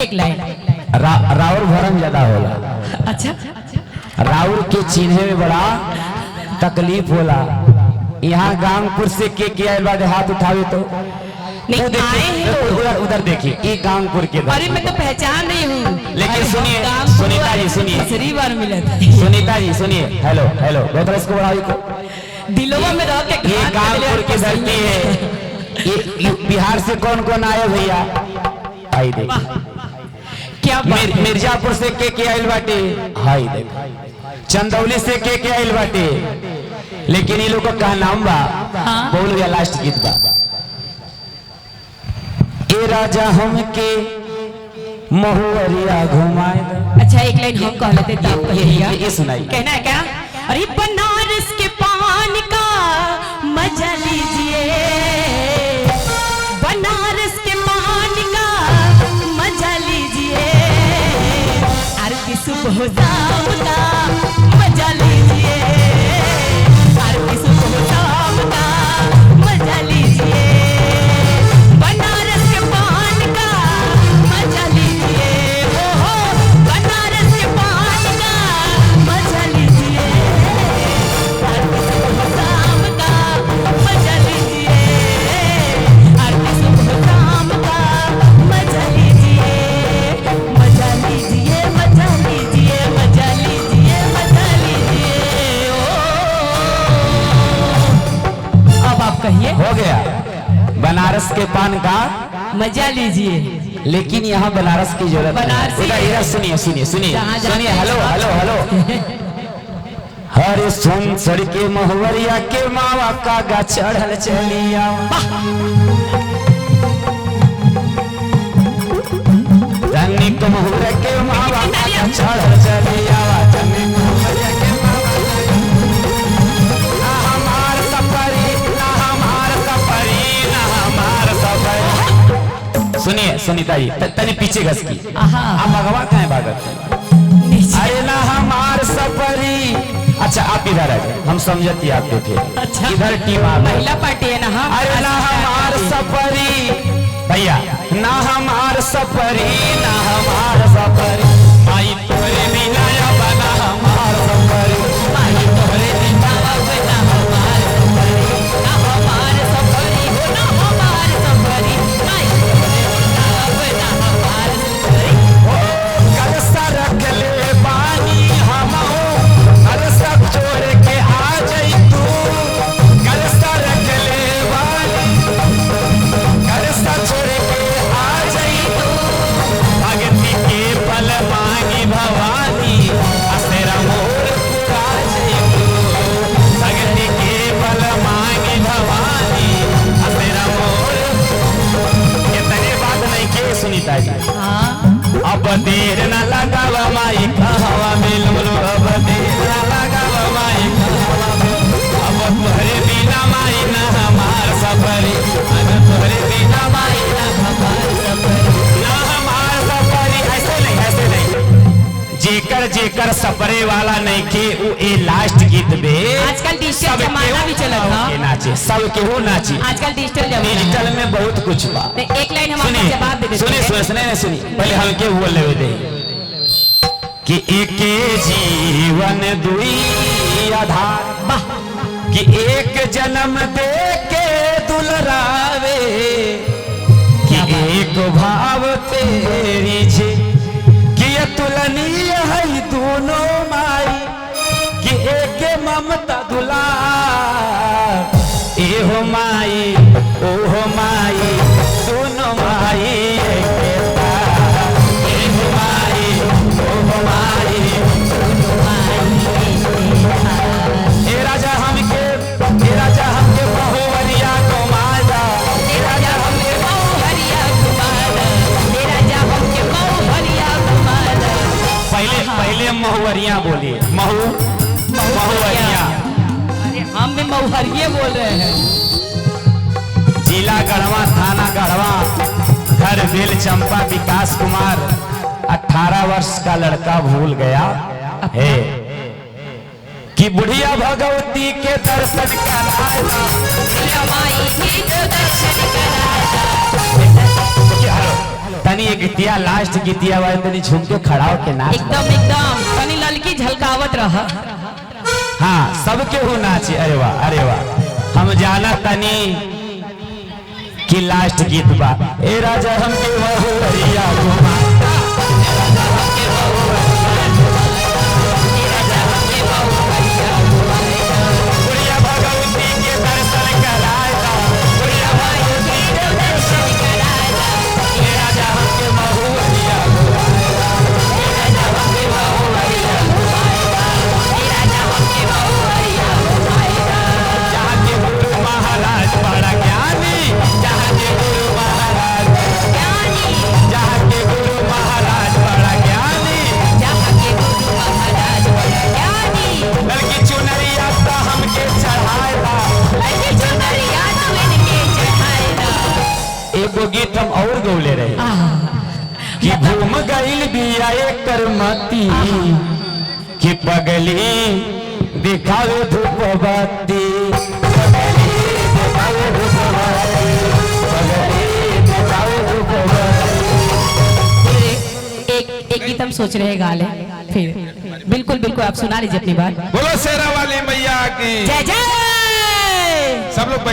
एक लाइन राउर भरम ज्यादा होला। अच्छा राउर के चिन्हे में बड़ा तकलीफ होला। यहाँ गांगपुर से के आए बाद हाथ उठावे तो नहीं आए हैं तो उधर देखिए, ये गांगपुर के अरे मैं तो पहचान रही हूँ। लेकिन सुनिए सुनीता जी, सुनिए तीसरी बार मिले सुनीता जी, सुनिए। हेलो हेलो इसको बढ़ाइए को। दिलों में रह के ये कानपुर की धरती है। ये बिहार से कौन कौन आए भैया? आई देख, क्या मिर्जापुर से के आइल बाटे। हाई देख, चंदौली से के आइल बाटे। लेकिन ये लोग का कहा नाम बा। हाँ? बोल गया लास्ट गीत बा। ए राजा हमके महुअरिया घुमाए। अच्छा एक लाइन हम कह लेते तब कहिएगा। ये सुनाई कहना है क्या? अरे बनारस के पान का मजा लीजिए, बनारस के पान का मजा लीजिए, आरती सुबह शाम का मजा लीजिए, आरती सुबह शाम का मजा लीजिए, बनारस के पान का मजा लीजिए, ओ बनारस के पान का मजा लीजिए, आरती सुबह शाम का मजा लीजिए, आरती सुबह शाम का मजा लीजिए, मजा लीजिए, मजा लीजिए, मजा लीजिए, मजा लीजिए। अब आप कहिए। हो गया। बनारस के पान का मजा लीजिए। लेकिन यहाँ बनारस की जरूरत बनारसी है। सुनिए सुनिए सुनिए जहाँ जहाँ सुनिए। हेलो हेलो हेलो हरे सोन सड़के महुवरिया के मावा का गा चढ़ल चलिया। धनी को महुवरिया के मावा का गा चढ़ल चलिया। धनी को महुवरिया के मावा ना हमार सफरी, ना हमार सफरी, ना हमार सफरी। सुनिए सुनीता जी, तनी पीछे घस की। आप भगवा कहाँ है भागत? अरे ना हमार सफरी। अच्छा आप इधर आ जाए, हम समझती आप बैठे। अच्छा इधर टीम आ महिला पार्टी है ना। हाँ अरे ना हमार सफरी भैया, ना हमार सफरी, ना हमार सफरी। माई तोरे बिना या बना हमार सफरी, माई तोरे बिना बना हमार सफरी, ना हमार सफरी हो ना हमार सफरी, माई तोरे बिना बना हमार सफरी। कल सरक ले पानी हमो, कल सब छोड़ के आ जाई तू। कल सरक ले पानी, कल सब छोड़ के आ जाई तू। भगती के पल मांगी भवानी, असरा मोर पुरा जाई तू। भगती के पल मांगी भवानी, असरा मोर। कितने बात नहीं के सुनीता जी। हाँ अब देर न लगावा माई कहवा मिलुलु, अब देर न लगावा माई कहवा मिलुलु। अब तोहरे बिना माई न हमार सफरी, अब तोहरे बिना माई न हमार सफरी, न हमार सफरी। ऐसे नहीं ऐसे नहीं। जेकर जेकर सफरे वाला नहीं के वो ए लास्ट गीत बे। आजकल डिजिटल जमाना भी चलत के है। नाचे सब के हो नाची। आजकल डिजिटल जमाना डिजिटल में बहुत कुछ बा। है। एक लाइन हम आपको जवाब दे देते सुनिए हैं। सुनिए सुनिए पहले हल्के बोल ले दे कि एक जीवन दुई आधार, वाह कि एक जन्म दे के दुलरावे, कि एक भाव तेरी छे, कि ये तुलनीय है दोनों माई, कि एक ममता दुलार। एहो माई ओहो माई, दोनों माई एक तार। एहो माई ओहो माई, दोनों माई एक तार। ए राजा हमके महुवरिया घुमादा, ए राजा हमके महुवरिया घुमादा, ए राजा हमके महुवरिया घुमादा। पहले महुवरिया बोलिए। महुवरिया। अरे हम भी महुवरिये बोल रहे हैं। जिला गढ़वा, थाना गढ़वा, घर बेल चंपा। विकास कुमार 18 वर्ष का लड़का भूल गया है कि बुढ़िया भगवती के दर्शन कराया, बुढ़िया माई के दर्शन कराया। तनी एक गीतिया लास्ट गीतिया वाले तनी झुम के खड़ा होके नाच। एकदम एकदम तनी ललकी झलकावत रह। हाँ सबके हो नाची। अरे वाह अरे वाह। हम जाना तनी कि लास्ट गीत बा। ए राजा हमके बहुरिया घुमा, बुढ़िया भगवती के दर्शन कराएगा, बुढ़िया भगवती के दर्शन कराएगा। ए राजा हमके बहुरिया घुमाएगा, ए राजा हमके बहुरिया घुमाएगा, ए राजा हमके बहुरिया घुमाएगा। जहाँ के गुरु महाराज बड़ा ज्ञानी, जहाँ के गुरु महाराज ज्ञानी, जहाँ के गुरु महाराज बड़ा ज्ञानी, जहाँ के गुरु महाराज बड़ा ज्ञानी। लड़की चुनरिया तो हमके चढ़ाएगा, ललकी चुनरिया तो इनके चढ़ाएगा। एगो गीत हम और गौले रहे कि घूम गईल बिया एकर मती, कि पगली दिखावे धूप बत्ती, पगली दिखावे धूप बत्ती, पगली दिखावे धूप बत्ती। एक गीत हम सोच रहे गा ले फिर। बिल्कुल बिल्कुल आप सुना लीजिए अपनी बात। बोलो शेरा वाली मैया की जय जय। सब लोग